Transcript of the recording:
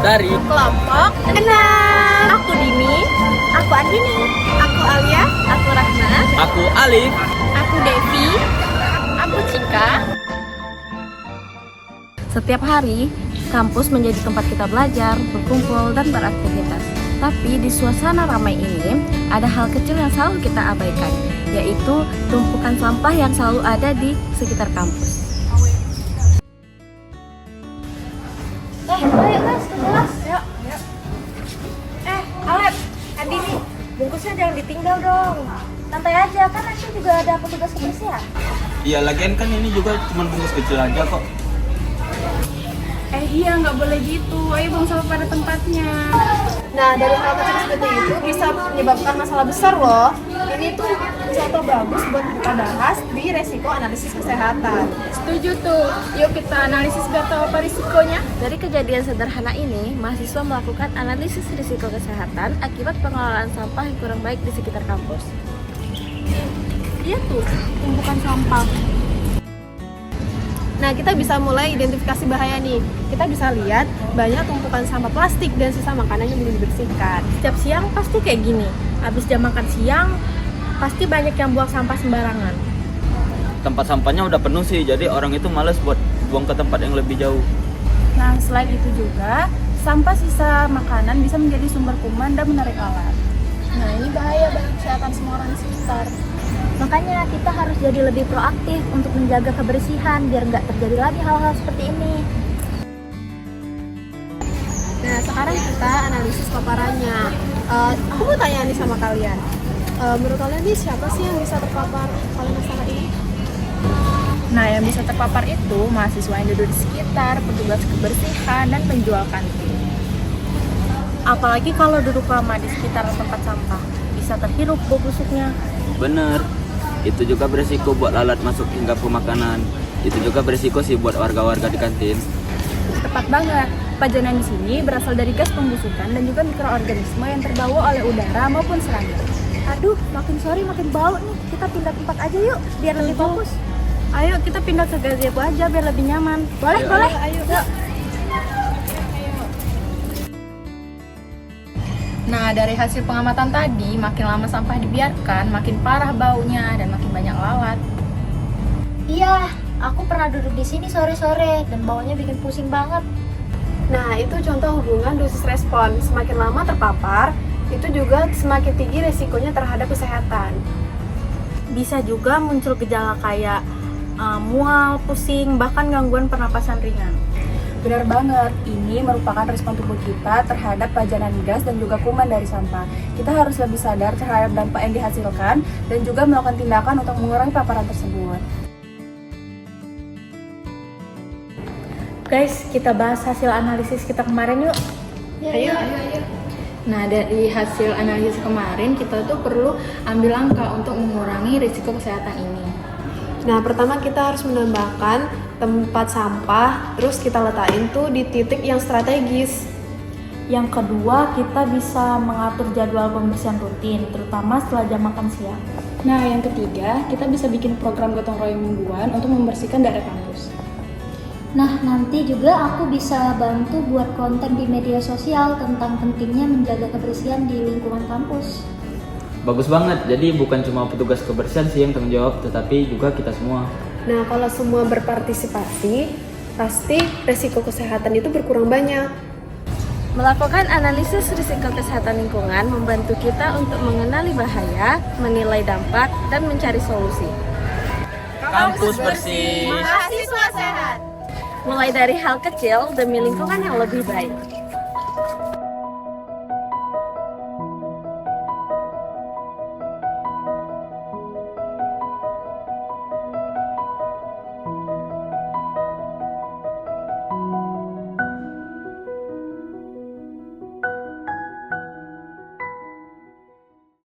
dari kelompok 6. Aku Dini, aku Andini, aku Alia, aku Rahma, aku Alif. aku Devi, aku Cika. Setiap hari, kampus menjadi tempat kita belajar, berkumpul, dan beraktivitas. Tapi di suasana ramai ini, ada hal kecil yang selalu kita abaikan, yaitu tumpukan sampah yang selalu ada di sekitar kampus. Ayo guys, ke kelas. Yuk. Alep, Andini, bungkusnya jangan ditinggal dong. Santai aja, kan nanti juga ada petugas kebersihan. Iya, lagian kan ini juga cuma bungkus kecil aja kok. Iya, nggak boleh gitu. Ayo buang sampah pada tempatnya. Nah, dari hal kecil seperti itu bisa menyebabkan masalah besar loh. Ini tuh contoh bagus buat kita bahas di resiko analisis kesehatan. Setuju tuh. Yuk kita analisis biar tahu apa risikonya. Dari kejadian sederhana ini, mahasiswa melakukan analisis risiko kesehatan akibat pengelolaan sampah yang kurang baik di sekitar kampus. Iya tuh, tumpukan sampah. Nah, kita bisa mulai identifikasi bahaya nih. Kita bisa lihat banyak tumpukan sampah plastik dan sisa makanan yang belum dibersihkan. Setiap siang pasti kayak gini. Habis jam makan siang, pasti banyak yang buang sampah sembarangan. Tempat sampahnya udah penuh sih, jadi orang itu males buat buang ke tempat yang lebih jauh. Nah, selain itu juga, sampah sisa makanan bisa menjadi sumber kuman dan menarik lalat. Nah, ini bahaya bagi kesehatan semua orang di sekitar. Makanya kita harus jadi lebih proaktif untuk menjaga kebersihan biar nggak terjadi lagi hal-hal seperti ini. Nah, sekarang kita analisis paparannya. Aku mau tanya nih sama kalian. Menurut kalian nih siapa sih yang bisa terpapar oleh masalah ini? Nah, yang bisa terpapar itu mahasiswa yang duduk di sekitar, petugas kebersihan, dan penjual kantin. Apalagi kalau duduk lama di sekitar tempat sampah, bisa terhirup bau busuknya. Bener, itu juga beresiko buat lalat masuk hingga ke makanan. Itu juga beresiko sih buat warga-warga di kantin. Tepat banget. Pajanan di sini berasal dari gas pembusukan dan juga mikroorganisme yang terbawa oleh udara maupun serangga. Aduh, makin sore makin bau nih. Kita pindah tempat aja yuk, biar lebih fokus. Ayo kita pindah ke gazebo aja biar lebih nyaman. Boleh, Ayo, boleh. Ayo. Yuk. Nah, dari hasil pengamatan tadi, makin lama sampah dibiarkan, makin parah baunya dan makin banyak lalat. Iya, aku pernah duduk di sini sore-sore dan baunya bikin pusing banget. Nah, itu contoh hubungan dosis respon. Semakin lama terpapar, itu juga semakin tinggi resikonya terhadap kesehatan. Bisa juga muncul gejala kayak mual, pusing, bahkan gangguan pernapasan ringan. Benar banget, ini merupakan respon tubuh kita terhadap pajanan gas dan juga kuman dari sampah. Kita harus lebih sadar terhadap dampak yang dihasilkan dan juga melakukan tindakan untuk mengurangi paparan tersebut. Guys, kita bahas hasil analisis kita kemarin yuk. Ayo. Nah, dari hasil analisis kemarin, kita tuh perlu ambil langkah untuk mengurangi risiko kesehatan ini. Nah, pertama kita harus menambahkan tempat sampah, terus kita letakin tuh di titik yang strategis. Yang kedua, kita bisa mengatur jadwal pembersihan rutin, terutama setelah jam makan siang. Nah, yang ketiga, kita bisa bikin program gotong royong mingguan untuk membersihkan daerah kampus. Nah, nanti juga aku bisa bantu buat konten di media sosial tentang pentingnya menjaga kebersihan di lingkungan kampus. Bagus banget, jadi bukan cuma petugas kebersihan sih yang tanggung jawab, tetapi juga kita semua. Nah, kalau semua berpartisipasi, pasti resiko kesehatan itu berkurang banyak. Melakukan analisis risiko kesehatan lingkungan membantu kita untuk mengenali bahaya, menilai dampak, dan mencari solusi. Kampus bersih. Mahasiswa sehat. Mulai dari hal kecil demi lingkungan yang lebih baik.